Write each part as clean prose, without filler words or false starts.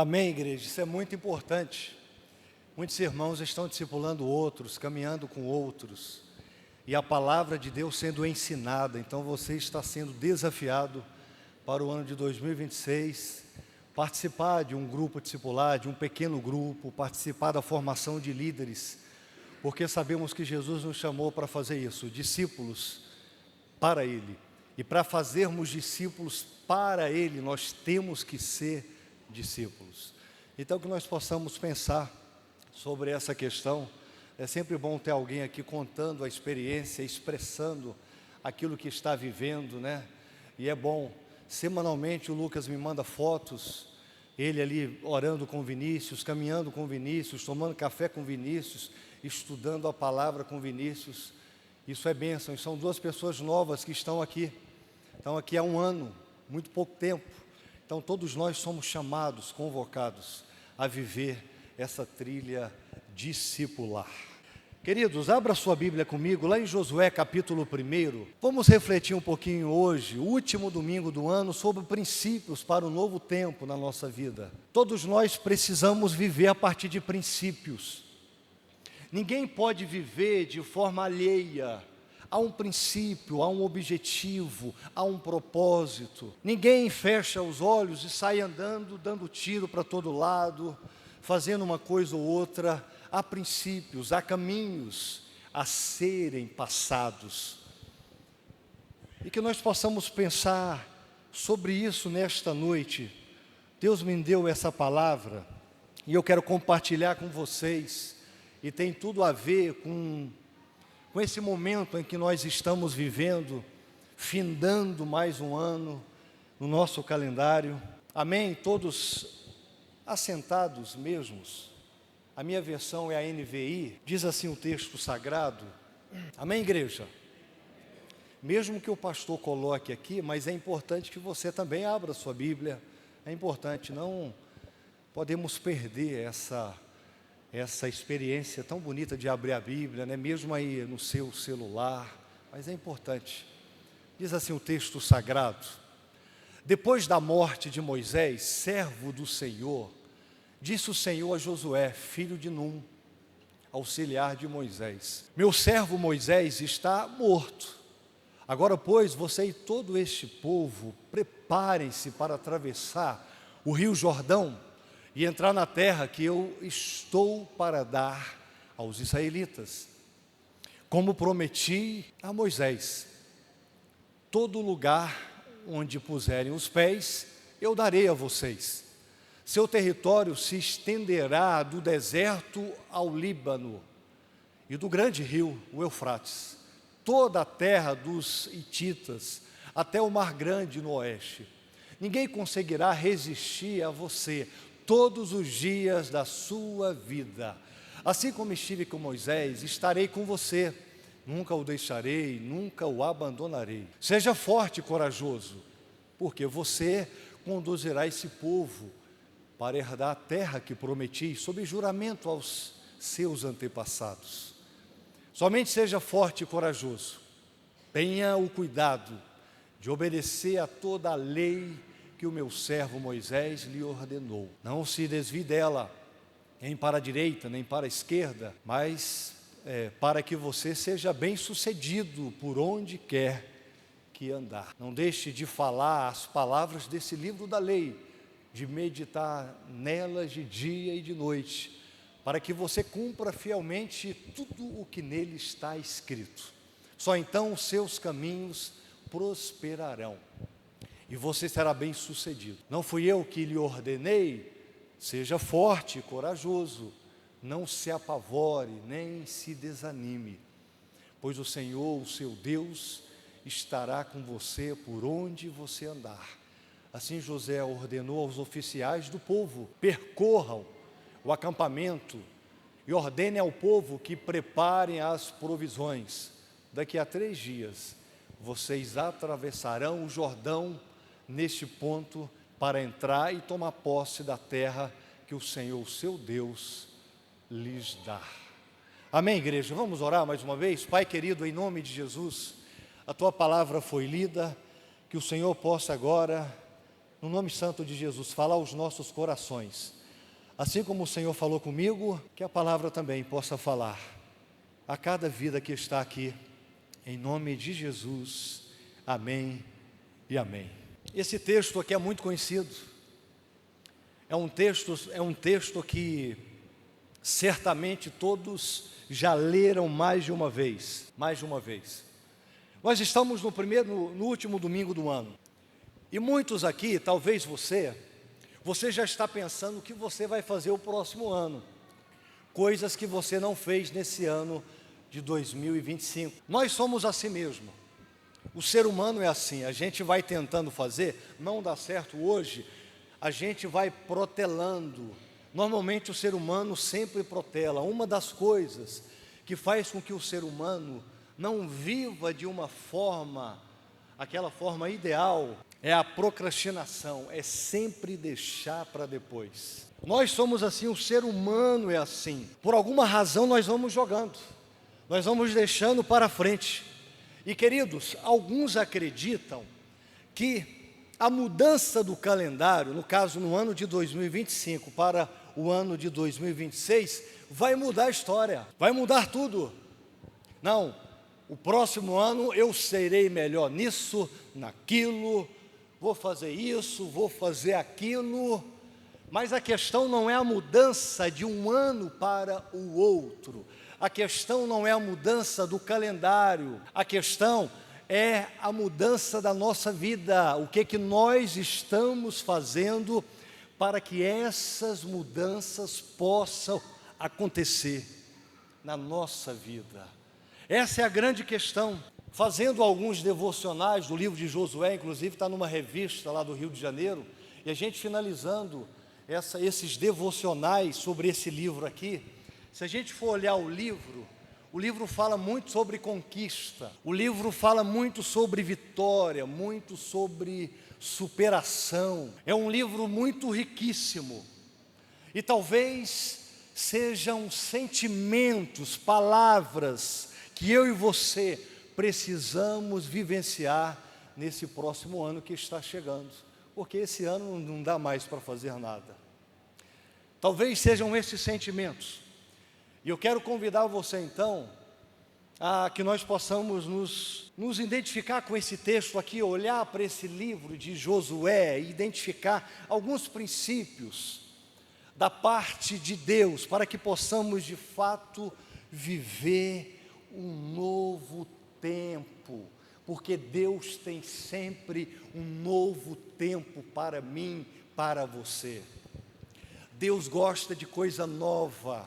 Amém, igreja? Isso é muito importante. Muitos irmãos estão discipulando outros, caminhando com outros, e a palavra de Deus sendo ensinada. Então você está sendo desafiado para o ano de 2026, participar de um grupo discipular, de um pequeno grupo, participar da formação de líderes, porque sabemos que Jesus nos chamou para fazer isso, discípulos para Ele. E para fazermos discípulos para Ele, nós temos que ser discípulos. Então que nós possamos pensar sobre essa questão. É sempre bom ter alguém aqui contando a experiência, expressando aquilo que está vivendo, né? E é bom, semanalmente o Lucas me manda fotos, ele ali orando com Vinícius, caminhando com Vinícius, tomando café com Vinícius, estudando a palavra com Vinícius. Isso é bênção, e são duas pessoas novas que estão aqui há um ano, muito pouco tempo. Então todos nós somos chamados, convocados a viver essa trilha discipular. Queridos, abra sua Bíblia comigo, lá em Josué capítulo 1. Vamos refletir um pouquinho hoje, o último domingo do ano, sobre princípios para um novo tempo na nossa vida. Todos nós precisamos viver a partir de princípios. Ninguém pode viver de forma alheia a um princípio, a um objetivo, a um propósito. Ninguém fecha os olhos e sai andando, dando tiro para todo lado, fazendo uma coisa ou outra. Há princípios, há caminhos a serem passados. E que nós possamos pensar sobre isso nesta noite. Deus me deu essa palavra e eu quero compartilhar com vocês. E tem tudo a ver com esse momento em que nós estamos vivendo, findando mais um ano no nosso calendário. Amém? Todos assentados mesmos. A minha versão é a NVI, diz assim o texto sagrado. Amém, igreja? Mesmo que o pastor coloque aqui, mas é importante que você também abra a sua Bíblia. É importante, não podemos perder essa experiência tão bonita de abrir a Bíblia, né? Mesmo aí no seu celular, mas é importante. Diz assim o texto sagrado: depois da morte de Moisés, servo do Senhor, disse o Senhor a Josué, filho de Num, auxiliar de Moisés: meu servo Moisés está morto. Agora, pois, você e todo este povo, preparem-se para atravessar o rio Jordão e entrar na terra que eu estou para dar aos israelitas. Como prometi a Moisés, todo lugar onde puserem os pés, eu darei a vocês. Seu território se estenderá do deserto ao Líbano e do grande rio, o Eufrates, toda a terra dos hititas, até o Mar Grande no oeste. Ninguém conseguirá resistir a você todos os dias da sua vida. Assim como estive com Moisés, estarei com você. Nunca o deixarei, nunca o abandonarei. Seja forte e corajoso, porque você conduzirá esse povo para herdar a terra que prometi, sob juramento aos seus antepassados. Somente seja forte e corajoso. Tenha o cuidado de obedecer a toda a lei que o meu servo Moisés lhe ordenou. Não se desvie dela, nem para a direita, nem para a esquerda, mas para que você seja bem sucedido por onde quer que andar. Não deixe de falar as palavras desse livro da lei, de meditar nelas de dia e de noite, para que você cumpra fielmente tudo o que nele está escrito. Só então os seus caminhos prosperarão e você será bem sucedido. Não fui eu que lhe ordenei? Seja forte e corajoso, não se apavore, nem se desanime, pois o Senhor, o seu Deus, estará com você por onde você andar. Assim José ordenou aos oficiais do povo: percorram o acampamento e ordenem ao povo que preparem as provisões. Daqui a 3 dias, vocês atravessarão o Jordão neste ponto para entrar e tomar posse da terra que o Senhor, seu Deus, lhes dá. Amém, igreja? Vamos orar mais uma vez? Pai querido, em nome de Jesus, a Tua palavra foi lida, que o Senhor possa agora no nome santo de Jesus, fala aos nossos corações. Assim como o Senhor falou comigo, que a palavra também possa falar a cada vida que está aqui, em nome de Jesus, amém e amém. Esse texto aqui é muito conhecido, é um texto que certamente todos já leram mais de uma vez. Nós estamos no último domingo do ano, e muitos aqui, talvez você já está pensando o que você vai fazer o próximo ano, coisas que você não fez nesse ano de 2025. Nós somos assim mesmo, o ser humano é assim, a gente vai tentando fazer, não dá certo hoje, a gente vai protelando. Normalmente o ser humano sempre protela. Uma das coisas que faz com que o ser humano não viva de uma forma, aquela forma ideal, é a procrastinação, é sempre deixar para depois. Nós somos assim, o ser humano é assim. Por alguma razão nós vamos jogando, nós vamos deixando para frente. E queridos, alguns acreditam que a mudança do calendário, no caso no ano de 2025 para o ano de 2026, vai mudar a história, vai mudar tudo. Não, o próximo ano eu serei melhor nisso, naquilo, vou fazer isso, vou fazer aquilo. Mas a questão não é a mudança de um ano para o outro, a questão não é a mudança do calendário, a questão é a mudança da nossa vida, o que nós estamos fazendo para que essas mudanças possam acontecer na nossa vida. Essa é a grande questão. Fazendo alguns devocionais do livro de Josué, inclusive está numa revista lá do Rio de Janeiro, e a gente finalizando esses devocionais sobre esse livro aqui, se a gente for olhar o livro fala muito sobre conquista, o livro fala muito sobre vitória, muito sobre superação. É um livro muito riquíssimo, e talvez sejam sentimentos, palavras que eu e você precisamos vivenciar nesse próximo ano que está chegando, porque esse ano não dá mais para fazer nada. Talvez sejam esses sentimentos. E eu quero convidar você então, a que nós possamos nos identificar com esse texto aqui, olhar para esse livro de Josué e identificar alguns princípios da parte de Deus, para que possamos de fato viver um novo tempo, porque Deus tem sempre um novo tempo para mim, para você. Deus gosta de coisa nova,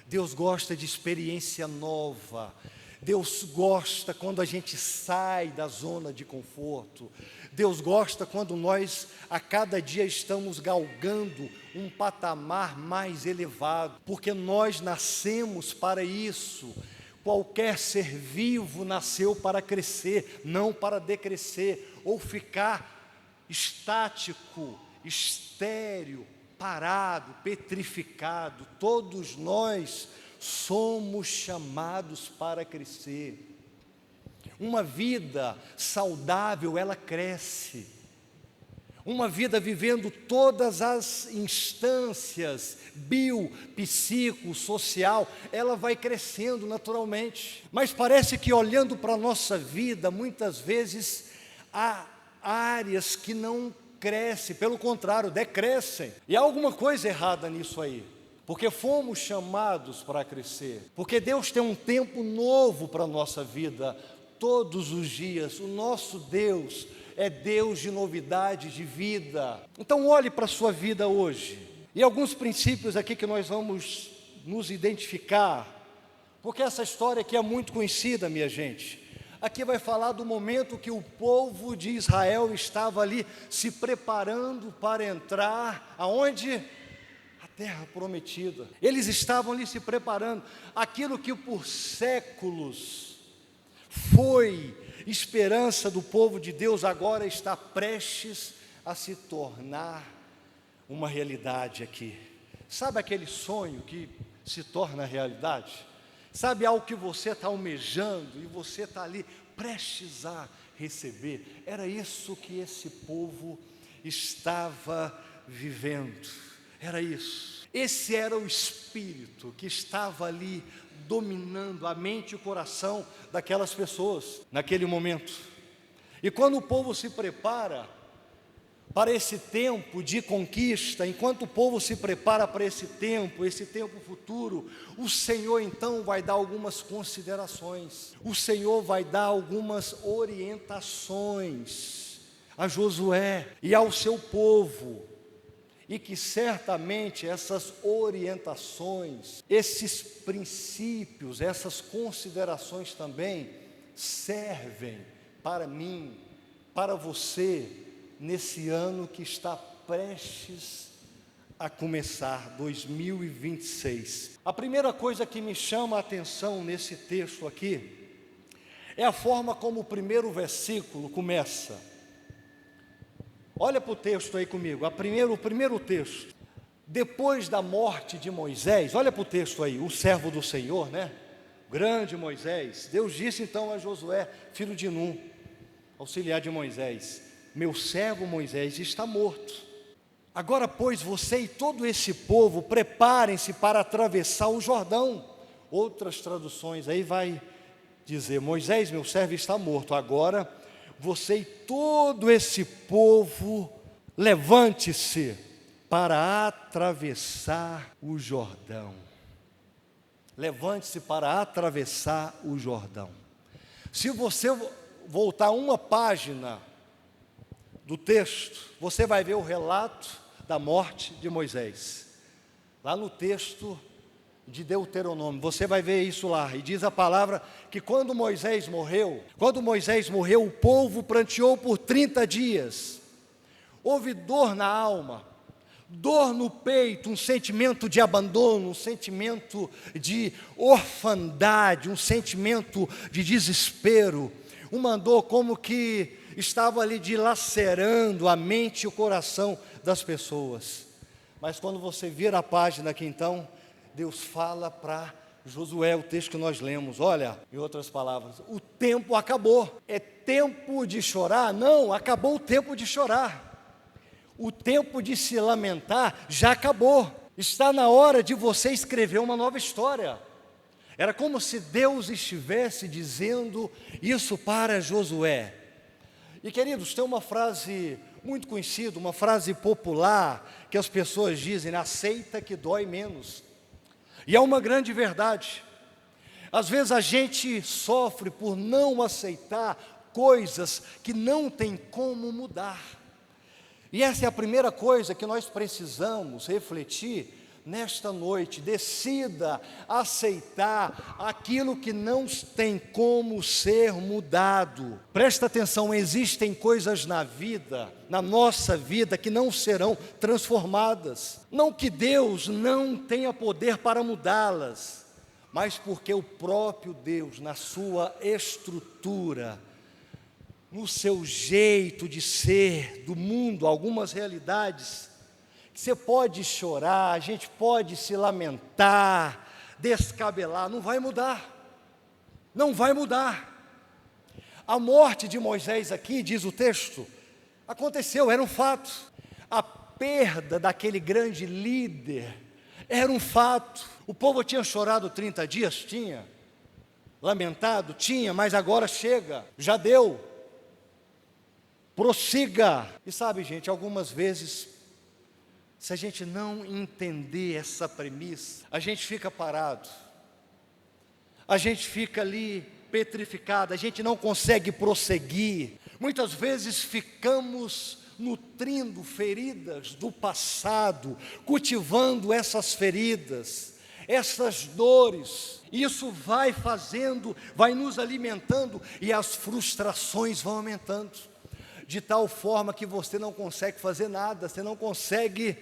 Deus gosta de experiência nova, Deus gosta quando a gente sai da zona de conforto, Deus gosta quando nós a cada dia estamos galgando um patamar mais elevado, porque nós nascemos para isso. Qualquer ser vivo nasceu para crescer, não para decrescer, ou ficar estático, estéril, parado, petrificado. Todos nós somos chamados para crescer. Uma vida saudável, ela cresce. Uma vida vivendo todas as instâncias bio, psico, social, ela vai crescendo naturalmente. Mas parece que olhando para a nossa vida, muitas vezes há áreas que não crescem, pelo contrário, decrescem. E há alguma coisa errada nisso aí, porque fomos chamados para crescer, porque Deus tem um tempo novo para a nossa vida, todos os dias. O nosso Deus é Deus de novidade de vida. Então olhe para a sua vida hoje, e alguns princípios aqui que nós vamos nos identificar, porque essa história aqui é muito conhecida, minha gente. Aqui vai falar do momento que o povo de Israel estava ali se preparando para entrar, aonde? A terra prometida. Eles estavam ali se preparando, aquilo que por séculos foi esperança do povo de Deus, agora está prestes a se tornar uma realidade aqui. Sabe aquele sonho que se torna realidade? Sabe algo que você está almejando e você está ali prestes a receber? Era isso que esse povo estava vivendo. Era isso. Esse era o espírito que estava ali dominando a mente e o coração daquelas pessoas naquele momento. E quando o povo se prepara para esse tempo de conquista, enquanto o povo se prepara para esse tempo futuro, o Senhor então vai dar algumas considerações, o Senhor vai dar algumas orientações a Josué e ao seu povo, e que certamente essas orientações, esses princípios, essas considerações também servem para mim, para você, nesse ano que está prestes a começar, 2026. A primeira coisa que me chama a atenção nesse texto aqui é a forma como o primeiro versículo começa. Olha para o texto aí comigo, o primeiro texto. Depois da morte de Moisés, olha para o texto aí, o servo do Senhor, né? Grande Moisés. Deus disse então a Josué, filho de Num, auxiliar de Moisés: meu servo Moisés está morto. Agora, pois, você e todo esse povo preparem-se para atravessar o Jordão. Outras traduções aí vai dizer: Moisés, meu servo, está morto. Agora, você e todo esse povo, levante-se para atravessar o Jordão. Levante-se para atravessar o Jordão. Se você voltar uma página do texto, você vai ver o relato da morte de Moisés. Lá no texto de Deuteronômio, você vai ver isso lá, e diz a palavra que quando Moisés morreu, o povo pranteou por 30 dias, houve dor na alma, dor no peito, um sentimento de abandono, um sentimento de orfandade, um sentimento de desespero, uma dor como que estava ali dilacerando a mente e o coração das pessoas. Mas quando você vira a página aqui então, Deus fala para Josué, o texto que nós lemos, olha, em outras palavras, o tempo acabou. É tempo de chorar? Não, acabou o tempo de chorar. O tempo de se lamentar já acabou. Está na hora de você escrever uma nova história. Era como se Deus estivesse dizendo isso para Josué. E queridos, tem uma frase muito conhecida, uma frase popular, que as pessoas dizem: aceita que dói menos. E é uma grande verdade. Às vezes a gente sofre por não aceitar coisas que não tem como mudar. E essa é a primeira coisa que nós precisamos refletir nesta noite. Decida aceitar aquilo que não tem como ser mudado. Presta atenção, existem coisas na vida, na nossa vida, que não serão transformadas. Não que Deus não tenha poder para mudá-las, mas porque o próprio Deus, na sua estrutura, no seu jeito de ser do mundo, algumas realidades, você pode chorar, a gente pode se lamentar, descabelar, não vai mudar, não vai mudar. A morte de Moisés aqui, diz o texto, aconteceu, era um fato. A perda daquele grande líder era um fato. O povo tinha chorado 30 dias? Tinha. Lamentado? Tinha, mas agora chega, já deu. Prossiga. E sabe, gente, algumas vezes, se a gente não entender essa premissa, a gente fica parado, a gente fica ali petrificado, a gente não consegue prosseguir. Muitas vezes ficamos nutrindo feridas do passado, cultivando essas feridas, essas dores. Isso vai fazendo, vai nos alimentando e as frustrações vão aumentando, de tal forma que você não consegue fazer nada, você não consegue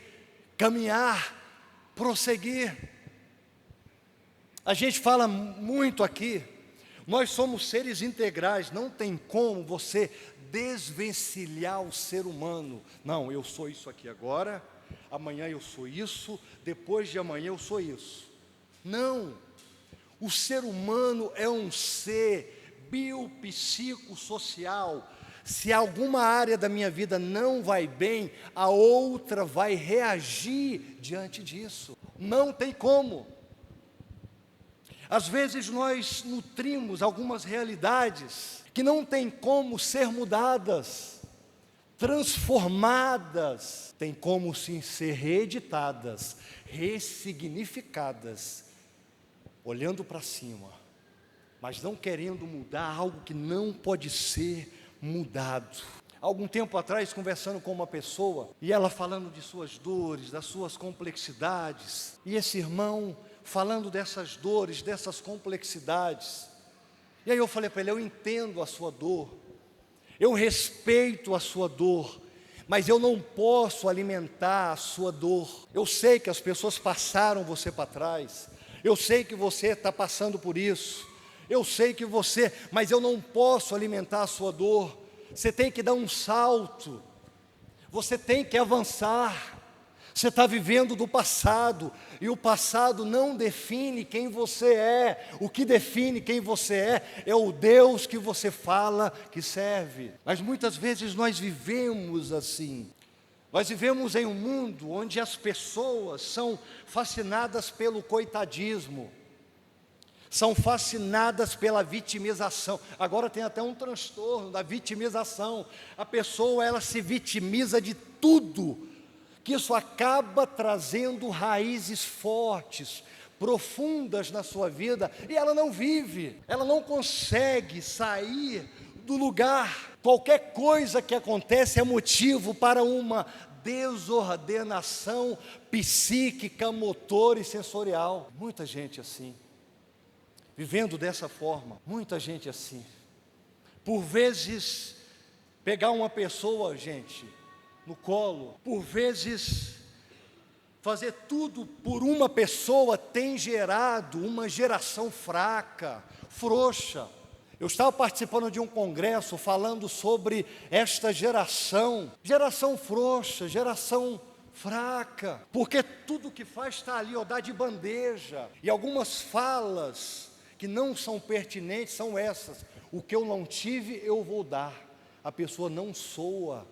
caminhar, prosseguir. A gente fala muito aqui, nós somos seres integrais, não tem como você desvencilhar o ser humano. Não, eu sou isso aqui agora, amanhã eu sou isso, depois de amanhã eu sou isso. Não, o ser humano é um ser biopsicossocial, Se alguma área da minha vida não vai bem, a outra vai reagir diante disso. Não tem como. Às vezes nós nutrimos algumas realidades que não tem como ser mudadas, transformadas, tem como sim ser reeditadas, ressignificadas, olhando para cima, mas não querendo mudar algo que não pode ser mudado. Algum tempo atrás, conversando com uma pessoa, e ela falando de suas dores, das suas complexidades, e esse irmão falando dessas dores, dessas complexidades, e aí eu falei para ele, eu entendo a sua dor, eu respeito a sua dor, mas eu não posso alimentar a sua dor. Eu sei que as pessoas passaram você para trás, eu sei que você está passando por isso, eu sei que você, mas eu não posso alimentar a sua dor. Você tem que dar um salto, você tem que avançar. Você está vivendo do passado, e o passado não define quem você é. O que define quem você é o Deus que você fala que serve. Mas muitas vezes nós vivemos assim. Nós vivemos em um mundo onde as pessoas são fascinadas pelo coitadismo, são fascinadas pela vitimização. Agora tem até um transtorno da vitimização. A pessoa, ela se vitimiza de tudo, que isso acaba trazendo raízes fortes, profundas na sua vida, e ela não vive, ela não consegue sair do lugar. Qualquer coisa que acontece é motivo para uma desordenação psíquica, motor e sensorial. Muita gente assim, vivendo dessa forma, muita gente assim. Por vezes, pegar uma pessoa, gente, no colo, por vezes, fazer tudo por uma pessoa tem gerado uma geração fraca, frouxa. Eu estava participando de um congresso falando sobre esta geração frouxa, geração fraca, porque tudo que faz está ali, dá de bandeja, e algumas falas que não são pertinentes são essas: o que eu não tive, eu vou dar. A pessoa não soa,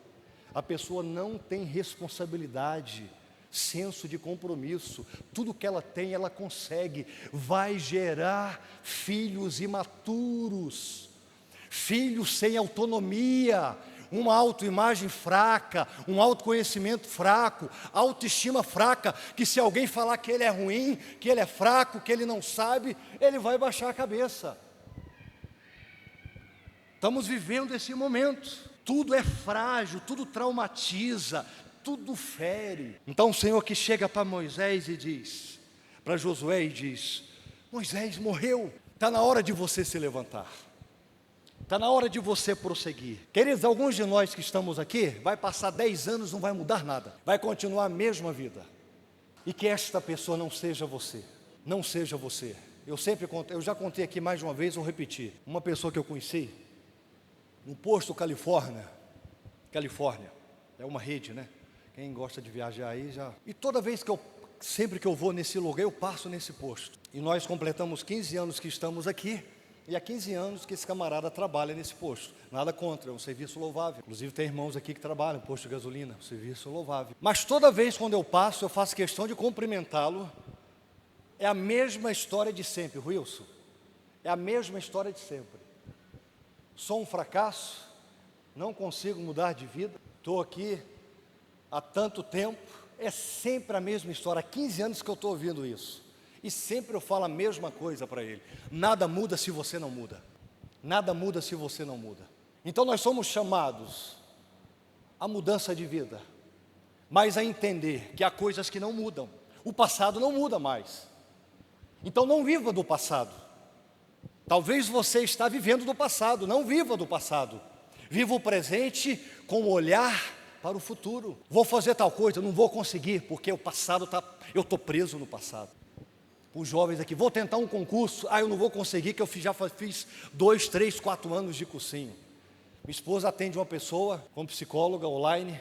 a pessoa não tem responsabilidade, senso de compromisso. Tudo que ela tem, ela consegue. Vai gerar filhos imaturos, filhos sem autonomia, uma autoimagem fraca, um autoconhecimento fraco, autoestima fraca, que se alguém falar que ele é ruim, que ele é fraco, que ele não sabe, ele vai baixar a cabeça. Estamos vivendo esse momento. Tudo é frágil, tudo traumatiza, tudo fere. Então o Senhor que chega para Moisés e diz, para Josué e diz: Moisés morreu, está na hora de você se levantar, está na hora de você prosseguir. Queridos, alguns de nós que estamos aqui, vai passar 10 anos, não vai mudar nada, vai continuar a mesma vida, e que esta pessoa não seja você, não seja você. Eu sempre contei, eu já contei aqui mais de uma vez, vou repetir. Uma pessoa que eu conheci, no posto Califórnia, é uma rede, né? Quem gosta de viajar aí já... E toda vez sempre que eu vou nesse lugar, eu passo nesse posto. E nós completamos 15 anos que estamos aqui, e há 15 anos que esse camarada trabalha nesse posto. Nada contra, é um serviço louvável. Inclusive tem irmãos aqui que trabalham, posto de gasolina, um serviço louvável. Mas toda vez quando eu passo, eu faço questão de cumprimentá-lo. É a mesma história de sempre, Wilson. É a mesma história de sempre. Sou um fracasso, não consigo mudar de vida, estou aqui há tanto tempo, é sempre a mesma história. Há 15 anos que eu estou ouvindo isso, e sempre eu falo a mesma coisa para ele: nada muda se você não muda, nada muda se você não muda. Então nós somos chamados à mudança de vida, mas a entender que há coisas que não mudam, o passado não muda mais, então não viva do passado. Talvez você está vivendo do passado, não viva do passado, viva o presente com o olhar para o futuro. Vou fazer tal coisa, não vou conseguir, porque o passado eu estou preso no passado. Os jovens aqui, vou tentar um concurso, eu não vou conseguir, que eu já fiz 2, 3, 4 anos de cursinho. Minha esposa atende uma pessoa como psicóloga online,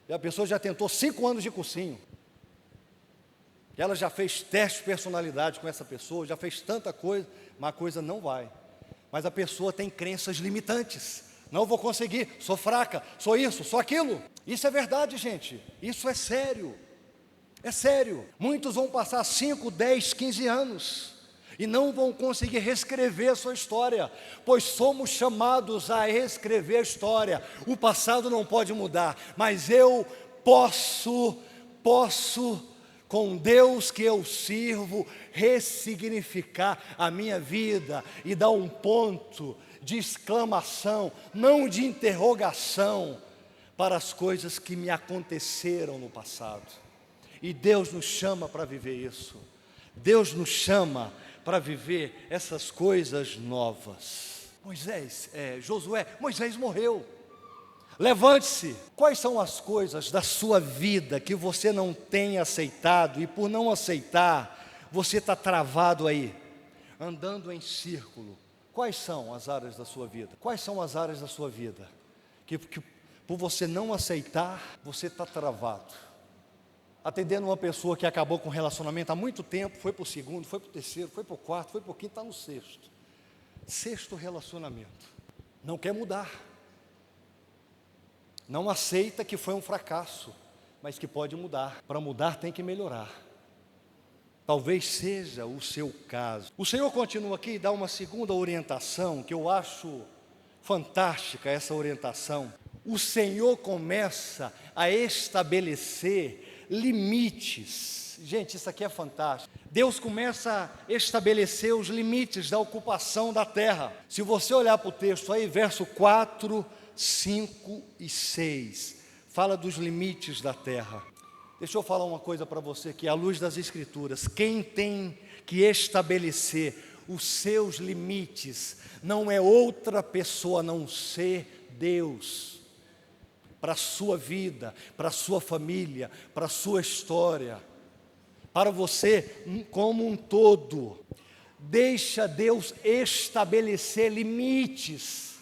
e a pessoa já tentou 5 anos de cursinho. Ela já fez teste de personalidade com essa pessoa, já fez tanta coisa, mas a coisa não vai. Mas a pessoa tem crenças limitantes, Não vou conseguir, sou fraca, sou isso, sou aquilo. Isso é verdade, gente. Isso é sério. É sério. Muitos vão passar 5, 10, 15 anos e não vão conseguir reescrever a sua história, pois somos chamados a reescrever a história. O passado não pode mudar, mas eu posso, com Deus que eu sirvo, ressignificar a minha vida e dar um ponto de exclamação, não de interrogação, para as coisas que me aconteceram no passado. E Deus nos chama para viver isso. Deus nos chama para viver essas coisas novas. Moisés morreu. Levante-se. Quais são as coisas da sua vida que você não tem aceitado, e por não aceitar, você está travado aí, andando em círculo? Quais são as áreas da sua vida? Quais são as áreas da sua vida que por você não aceitar, você está travado? Atendendo uma pessoa que acabou com um relacionamento há muito tempo, foi para o segundo, foi para o terceiro, foi para o quarto, foi para o quinto, está no sexto. Sexto relacionamento. Não quer mudar. Não aceita que foi um fracasso, mas que pode mudar. Para mudar tem que melhorar. Talvez seja o seu caso. O Senhor continua aqui e dá uma segunda orientação, que eu acho fantástica essa orientação. O Senhor começa a estabelecer limites. Gente, isso aqui é fantástico. Deus começa a estabelecer os limites da ocupação da terra. Se você olhar para o texto aí, verso 4, 5 e 6, fala dos limites da terra. Deixa eu falar uma coisa para você aqui, à luz das Escrituras. Quem tem que estabelecer os seus limites não é outra pessoa a não ser Deus. Para a sua vida, para a sua família, para a sua história, para você como um todo. Deixa Deus estabelecer limites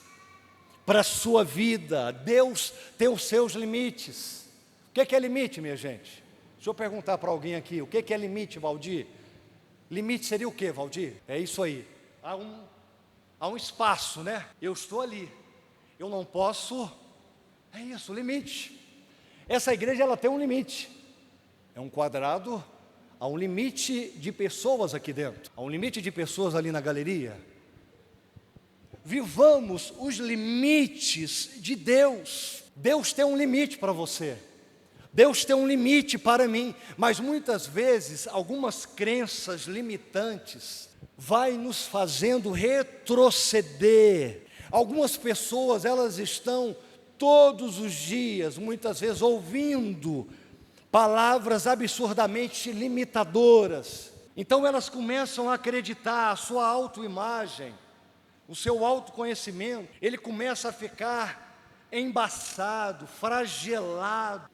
para a sua vida. Deus tem os seus limites. O que é limite, minha gente? Deixa eu perguntar para alguém aqui, o que é limite, Valdir? Limite seria o que, Valdir? É isso aí, há um espaço, né? Eu estou ali, eu não posso, é isso, limite. Essa igreja, ela tem um limite, é um quadrado, há um limite de pessoas aqui dentro, há um limite de pessoas ali na galeria. Vivamos os limites de Deus. Deus tem um limite para você. Deus tem um limite para mim, mas muitas vezes algumas crenças limitantes vai nos fazendo retroceder. Algumas pessoas, elas estão todos os dias, muitas vezes ouvindo palavras absurdamente limitadoras. Então elas começam a acreditar, a sua autoimagem, o seu autoconhecimento, ele começa a ficar embaçado, fragelado.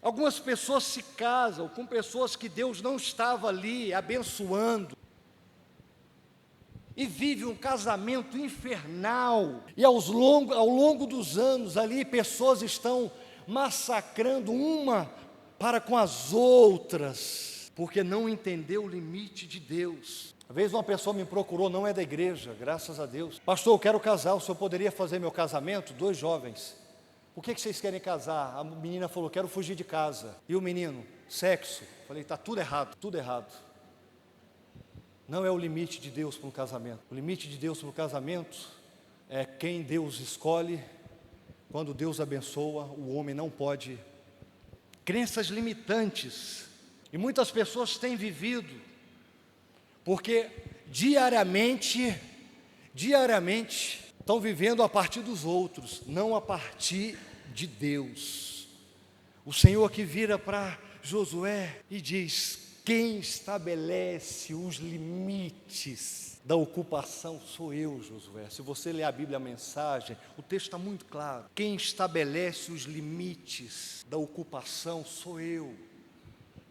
Algumas pessoas se casam com pessoas que Deus não estava ali abençoando, e vive um casamento infernal, e ao longo dos anos ali, pessoas estão massacrando uma para com as outras, porque não entendeu o limite de Deus. Uma vez uma pessoa me procurou, não é da igreja, graças a Deus: pastor, eu quero casar, o senhor poderia fazer meu casamento? 2 jovens. Por que vocês querem casar? A menina falou, quero fugir de casa. E o menino, sexo. Falei, está tudo errado, tudo errado. Não é o limite de Deus para um casamento. O limite de Deus para o casamento é quem Deus escolhe. Quando Deus abençoa, o homem não pode. Crenças limitantes. E muitas pessoas têm vivido, porque diariamente, estão vivendo a partir dos outros, não a partir de Deus. O Senhor que vira para Josué e diz: quem estabelece os limites da ocupação sou eu, Josué. Se você ler a Bíblia, a mensagem, o texto está muito claro. Quem estabelece os limites da ocupação sou eu,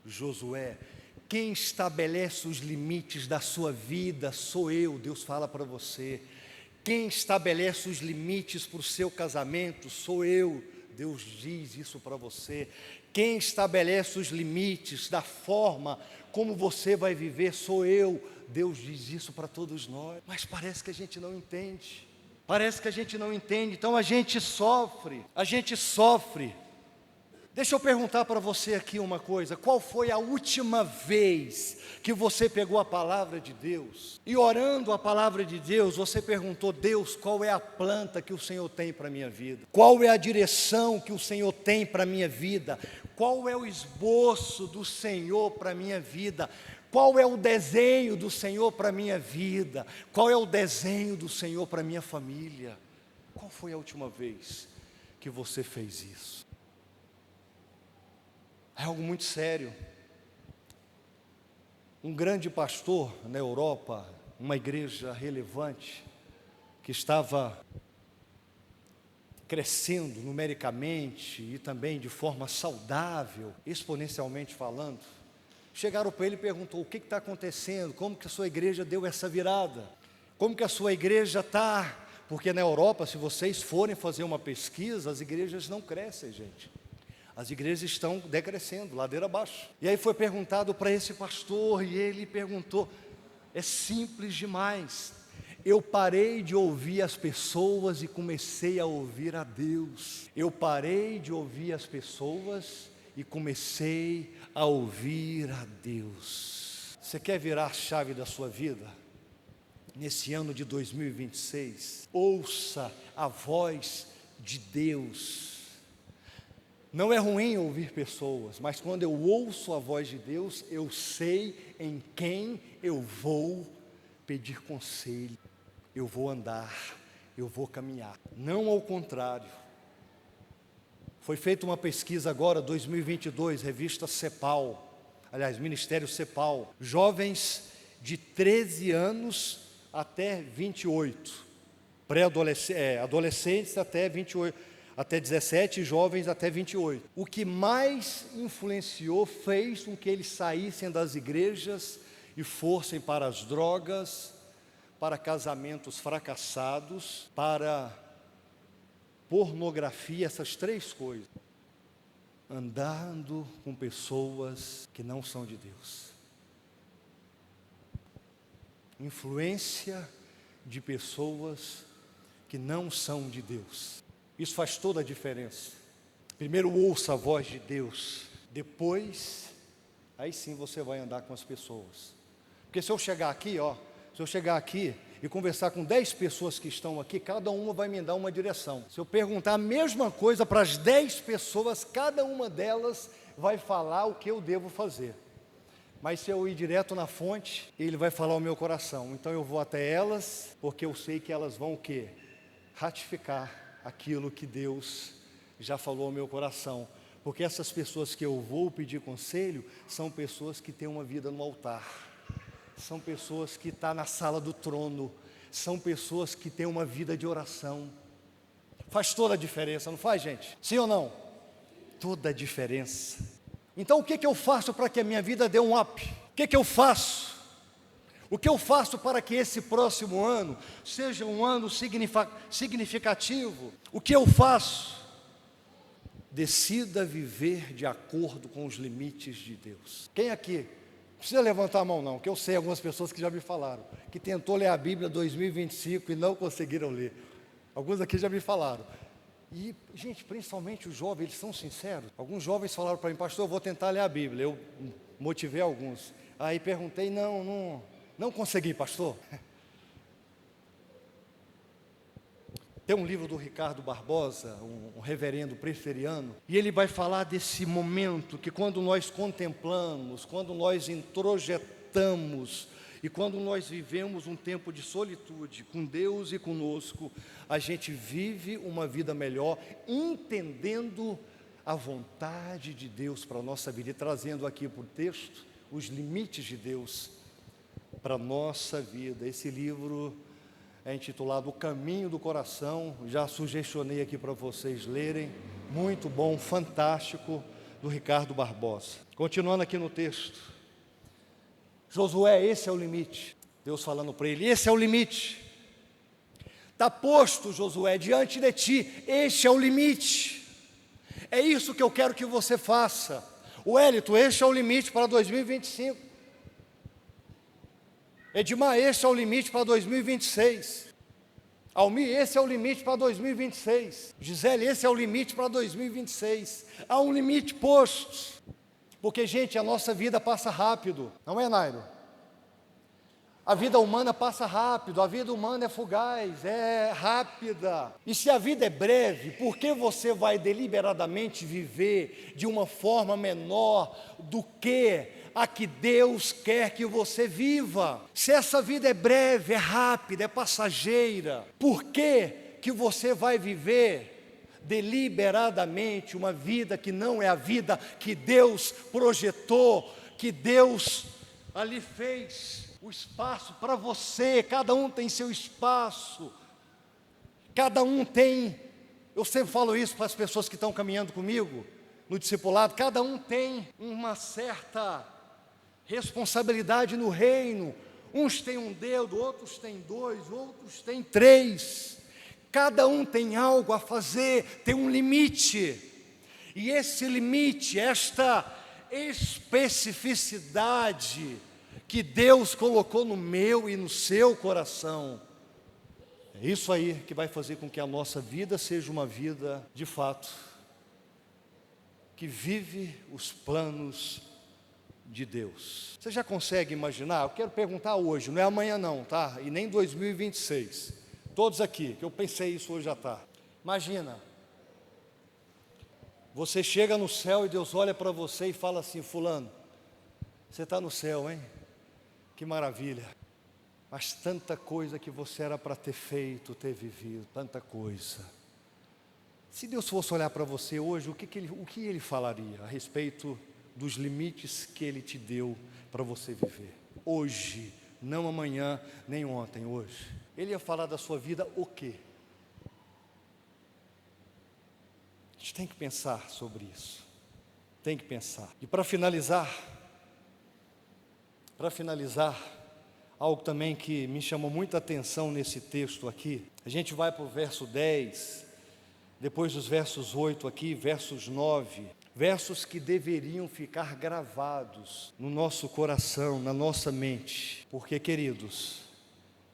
Josué. Quem estabelece os limites da sua vida sou eu, Deus fala para você. Quem estabelece os limites para o seu casamento sou eu, Deus diz isso para você. Quem estabelece os limites da forma como você vai viver sou eu, Deus diz isso para todos nós. Mas parece que a gente não entende. Parece que a gente não entende, então a gente sofre. Deixa eu perguntar para você aqui uma coisa: qual foi a última vez que você pegou a palavra de Deus e, orando a palavra de Deus, você perguntou: Deus, qual é a planta que o Senhor tem para a minha vida? Qual é a direção que o Senhor tem para a minha vida? Qual é o esboço do Senhor para a minha vida? Qual é o desenho do Senhor para a minha vida? Qual é o desenho do Senhor para a minha família? Qual foi a última vez que você fez isso? É algo muito sério. Um grande pastor na Europa, uma igreja relevante, que estava crescendo numericamente e também de forma saudável, exponencialmente falando, chegaram para ele e perguntou: o que está acontecendo? Como que a sua igreja deu essa virada? Como que a sua igreja está? Porque na Europa, se vocês forem fazer uma pesquisa, as igrejas não crescem, gente. As igrejas estão decrescendo, ladeira abaixo. E aí foi perguntado para esse pastor, e ele perguntou: é simples demais. Eu parei de ouvir as pessoas e comecei a ouvir a Deus. Eu parei de ouvir as pessoas e comecei a ouvir a Deus. Você quer virar a chave da sua vida? Nesse ano de 2026, ouça a voz de Deus. Não é ruim ouvir pessoas, mas quando eu ouço a voz de Deus, eu sei em quem eu vou pedir conselho, eu vou andar, eu vou caminhar. Não ao contrário. Foi feita uma pesquisa agora, 2022, revista CEPAL, aliás, Ministério CEPAL, jovens de 13 anos até 28, adolescentes até 28, até 17, jovens até 28. O que mais influenciou, fez com que eles saíssem das igrejas e fossem para as drogas, para casamentos fracassados, para pornografia, essas três coisas. Andando com pessoas que não são de Deus. Influência de pessoas que não são de Deus. Isso faz toda a diferença. Primeiro ouça a voz de Deus, depois, aí sim você vai andar com as pessoas. Porque se eu chegar aqui e conversar com 10 pessoas que estão aqui, cada uma vai me dar uma direção. Se eu perguntar a mesma coisa para as 10 pessoas, cada uma delas vai falar o que eu devo fazer. Mas se eu ir direto na fonte, ele vai falar o meu coração. Então eu vou até elas, porque eu sei que elas vão o quê? Ratificar aquilo que Deus já falou ao meu coração. Porque essas pessoas que eu vou pedir conselho, são pessoas que têm uma vida no altar. São pessoas que estão na sala do trono. São pessoas que têm uma vida de oração. Faz toda a diferença, não faz, gente? Sim ou não? Toda a diferença. Então o que eu faço para que a minha vida dê um up? O que eu faço? O que eu faço para que esse próximo ano seja um ano significativo? O que eu faço? Decida viver de acordo com os limites de Deus. Quem aqui? Não precisa levantar a mão não, que eu sei algumas pessoas que já me falaram, que tentou ler a Bíblia 2025 e não conseguiram ler. Alguns aqui já me falaram. E, gente, principalmente os jovens, eles são sinceros. Alguns jovens falaram para mim: pastor, eu vou tentar ler a Bíblia. Eu motivei alguns. Aí perguntei: não consegui, pastor. Tem um livro do Ricardo Barbosa, um reverendo presbiteriano, e ele vai falar desse momento que quando nós contemplamos, quando nós introjetamos e quando nós vivemos um tempo de solitude com Deus e conosco, a gente vive uma vida melhor, entendendo a vontade de Deus para a nossa vida e trazendo aqui para o texto os limites de Deus para a nossa vida. Esse livro é intitulado O Caminho do Coração, já sugestionei aqui para vocês lerem, muito bom, fantástico, do Ricardo Barbosa. Continuando aqui no texto, Josué, esse é o limite, Deus falando para ele, esse é o limite, está posto, Josué, diante de ti, este é o limite, é isso que eu quero que você faça. Wellington, este é o limite para 2025, Edmar, este é o limite para 2026, Almir, esse é o limite para 2026. Gisele, esse é o limite para 2026. Há um limite posto. Porque, gente, a nossa vida passa rápido. Não é, Nairo? A vida humana passa rápido, a vida humana é fugaz, é rápida. E se a vida é breve, por que você vai deliberadamente viver de uma forma menor do que a que Deus quer que você viva? Se essa vida é breve, é rápida, é passageira, por que você vai viver deliberadamente uma vida que não é a vida que Deus projetou, que Deus ali fez? O espaço para você, cada um tem seu espaço, cada um tem, eu sempre falo isso para as pessoas que estão caminhando comigo, no discipulado, cada um tem uma certa responsabilidade no reino, uns têm um dedo, outros têm dois, outros têm três, cada um tem algo a fazer, tem um limite, e esse limite, esta especificidade, que Deus colocou no meu e no seu coração, é isso aí que vai fazer com que a nossa vida seja uma vida, de fato, que vive os planos de Deus. Você já consegue imaginar? Eu quero perguntar hoje, não é amanhã não, tá? E nem 2026, todos aqui, que eu pensei isso hoje à tarde. Imagina, você chega no céu e Deus olha para você e fala assim: fulano, você está no céu, hein? Que maravilha, mas tanta coisa que você era para ter feito, ter vivido, tanta coisa. Se Deus fosse olhar para você hoje, o que ele falaria a respeito dos limites que Ele te deu para você viver? Hoje, não amanhã, nem ontem, hoje. Ele ia falar da sua vida o quê? A gente tem que pensar sobre isso, tem que pensar. E para finalizar, algo também que me chamou muita atenção nesse texto aqui, a gente vai para o verso 10, depois dos versos 8 aqui, versos 9, versos que deveriam ficar gravados no nosso coração, na nossa mente, porque, queridos,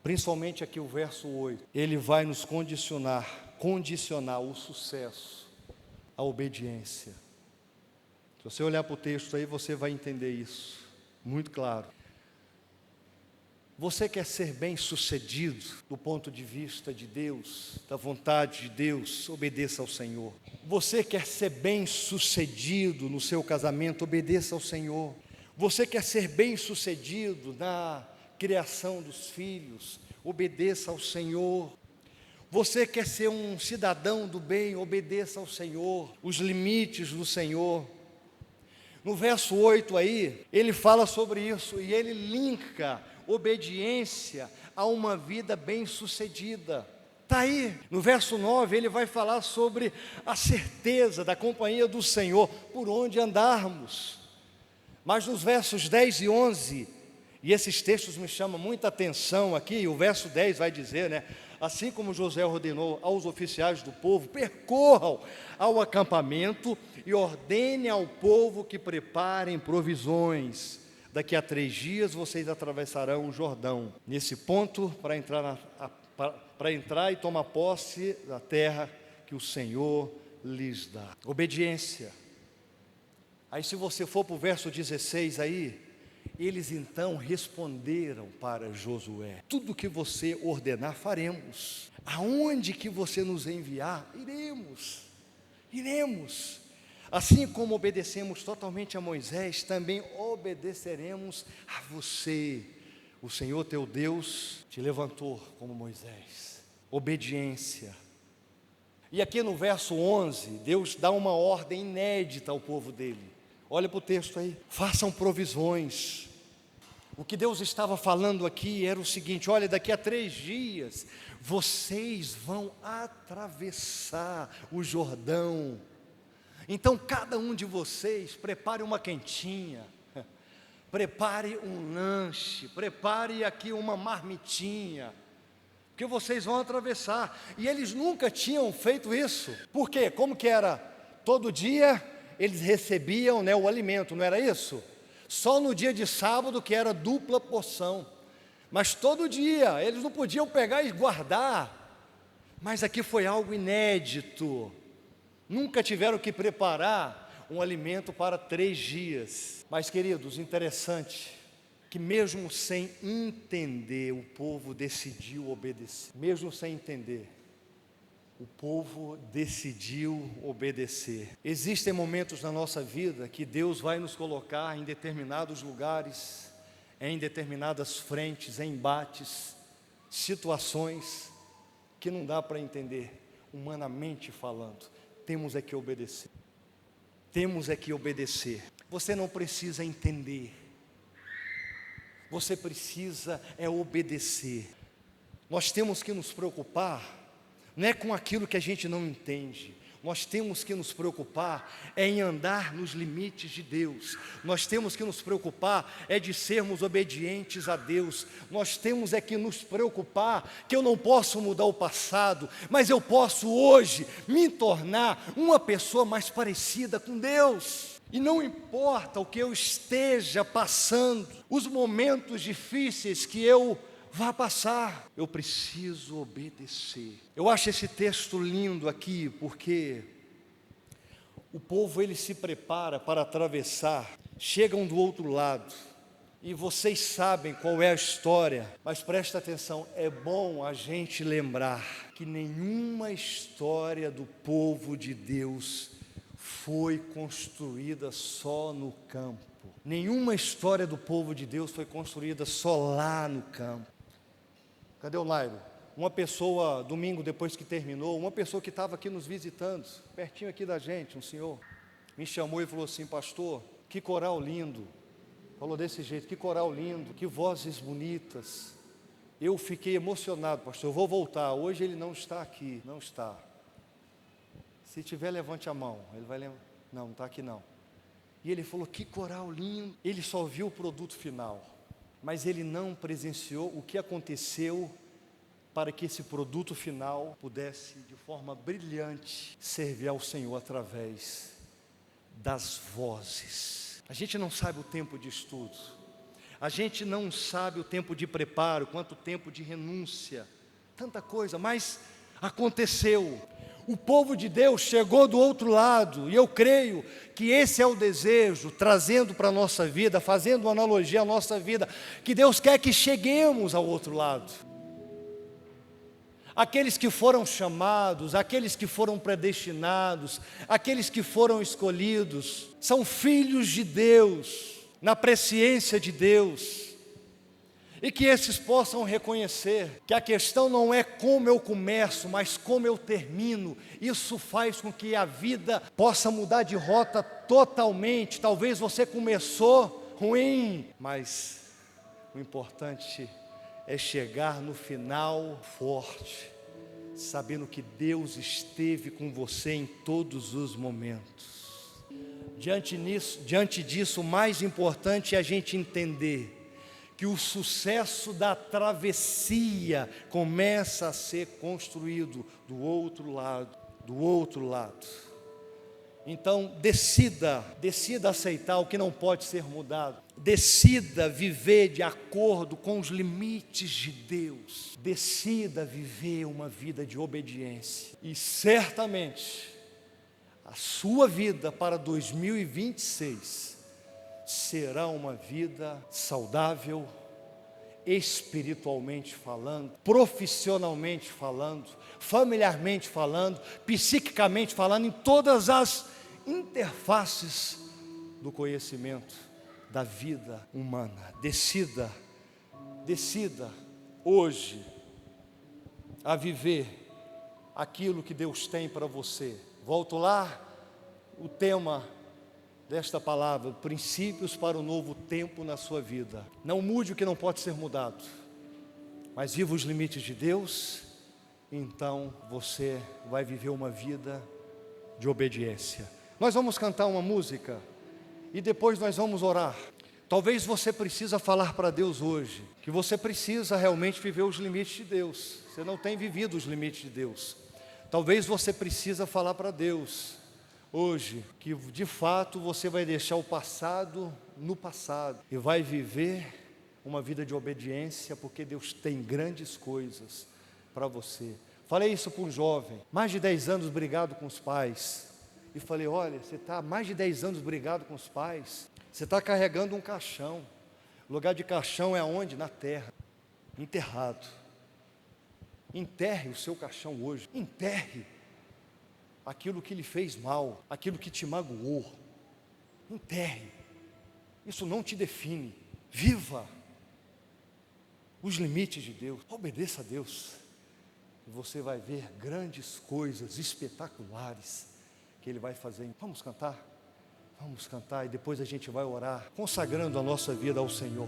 principalmente aqui o verso 8, ele vai nos condicionar o sucesso, a obediência. Se você olhar para o texto aí, você vai entender isso, muito claro. Você quer ser bem-sucedido do ponto de vista de Deus, da vontade de Deus, obedeça ao Senhor. Você quer ser bem-sucedido no seu casamento, obedeça ao Senhor. Você quer ser bem-sucedido na criação dos filhos, obedeça ao Senhor. Você quer ser um cidadão do bem, obedeça ao Senhor, os limites do Senhor. No verso 8 aí, ele fala sobre isso e ele linka obediência a uma vida bem-sucedida. Está aí, no verso 9, ele vai falar sobre a certeza da companhia do Senhor, por onde andarmos. Mas nos versos 10 e 11, e esses textos me chamam muita atenção aqui, o verso 10 vai dizer, né? Assim como Josué ordenou aos oficiais do povo, percorram ao acampamento e ordene ao povo que preparem provisões. Daqui a 3 dias vocês atravessarão o Jordão. Nesse ponto, para entrar e tomar posse da terra que o Senhor lhes dá. Obediência. Aí se você for para o verso 16 aí, eles então responderam para Josué: tudo que você ordenar faremos. Aonde que você nos enviar, iremos. Assim como obedecemos totalmente a Moisés, também obedeceremos a você. O Senhor teu Deus te levantou como Moisés. Obediência. E aqui no verso 11, Deus dá uma ordem inédita ao povo dele. Olha para o texto aí. Façam provisões. O que Deus estava falando aqui era o seguinte: olha, daqui a 3 dias, vocês vão atravessar o Jordão. Então cada um de vocês prepare uma quentinha, prepare um lanche, prepare aqui uma marmitinha, porque vocês vão atravessar. E eles nunca tinham feito isso. Por quê? Como que era? Todo dia eles recebiam, né, o alimento, não era isso? Só no dia de sábado que era dupla porção. Mas todo dia eles não podiam pegar e guardar. Mas aqui foi algo inédito. Nunca tiveram que preparar um alimento para 3 dias. Mas, queridos, interessante que mesmo sem entender, o povo decidiu obedecer. Mesmo sem entender, o povo decidiu obedecer. Existem momentos na nossa vida que Deus vai nos colocar em determinados lugares, em determinadas frentes, em embates, situações que não dá para entender, humanamente falando. Temos é que obedecer. Temos é que obedecer. Você não precisa entender. Você precisa obedecer. Nós temos que nos preocupar, não é com aquilo que a gente não entende. Nós temos que nos preocupar em andar nos limites de Deus. Nós temos que nos preocupar de sermos obedientes a Deus. Nós temos que nos preocupar que eu não posso mudar o passado, mas eu posso hoje me tornar uma pessoa mais parecida com Deus. E não importa o que eu esteja passando, os momentos difíceis que eu vá passar, eu preciso obedecer. Eu acho esse texto lindo aqui, porque o povo ele se prepara para atravessar, chegam do outro lado, e vocês sabem qual é a história, mas presta atenção, é bom a gente lembrar que nenhuma história do povo de Deus foi construída só no campo. Nenhuma história do povo de Deus foi construída só lá no campo. Cadê o Nairo? Uma pessoa, domingo depois que terminou, uma pessoa que estava aqui nos visitando, pertinho aqui da gente, um senhor, me chamou e falou assim: pastor, que coral lindo. Falou desse jeito: que coral lindo, que vozes bonitas. Eu fiquei emocionado, pastor, eu vou voltar. Hoje ele não está aqui, não está. Se tiver, levante a mão. Ele vai levantar. Não, não está aqui não. E ele falou: que coral lindo. Ele só viu o produto final, mas ele não presenciou o que aconteceu para que esse produto final pudesse, de forma brilhante, servir ao Senhor através das vozes. A gente não sabe o tempo de estudo, a gente não sabe o tempo de preparo, quanto tempo de renúncia, tanta coisa, mas aconteceu. O povo de Deus chegou do outro lado, e eu creio que esse é o desejo, trazendo para a nossa vida, fazendo uma analogia à nossa vida, que Deus quer que cheguemos ao outro lado. Aqueles que foram chamados, aqueles que foram predestinados, aqueles que foram escolhidos, são filhos de Deus, na presciência de Deus. E que esses possam reconhecer que a questão não é como eu começo, mas como eu termino. Isso faz com que a vida possa mudar de rota totalmente. Talvez você começou ruim, mas o importante é chegar no final forte, sabendo que Deus esteve com você em todos os momentos. Diante disso, o mais importante é a gente entender que o sucesso da travessia começa a ser construído do outro lado, do outro lado. Então, decida aceitar o que não pode ser mudado. Decida viver de acordo com os limites de Deus. Decida viver uma vida de obediência. E certamente, a sua vida para 2026 será uma vida saudável, espiritualmente falando, profissionalmente falando, familiarmente falando, psiquicamente falando, em todas as interfaces do conhecimento da vida humana. Decida hoje a viver aquilo que Deus tem para você. Volto lá, o tema desta palavra: princípios para o novo tempo na sua vida. Não mude o que não pode ser mudado, mas viva os limites de Deus. Então você vai viver uma vida de obediência. Nós vamos cantar uma música e depois nós vamos orar. Talvez você precisa falar para Deus hoje que você precisa realmente viver os limites de Deus. Você não tem vivido os limites de Deus. Talvez você precisa falar para Deus hoje que de fato você vai deixar o passado no passado e vai viver uma vida de obediência, porque Deus tem grandes coisas para você. Falei isso para um jovem, mais de 10 anos brigado com os pais. E falei, olha, você está há mais de 10 anos brigado com os pais. Você está carregando um caixão. O lugar de caixão é aonde? Na terra, enterrado. Enterre o seu caixão hoje. Enterre aquilo que lhe fez mal, aquilo que te magoou. Enterre. Isso não te define. Viva os limites de Deus. Obedeça a Deus. E você vai ver grandes coisas espetaculares que Ele vai fazer. Vamos cantar? Vamos cantar e depois a gente vai orar, consagrando a nossa vida ao Senhor.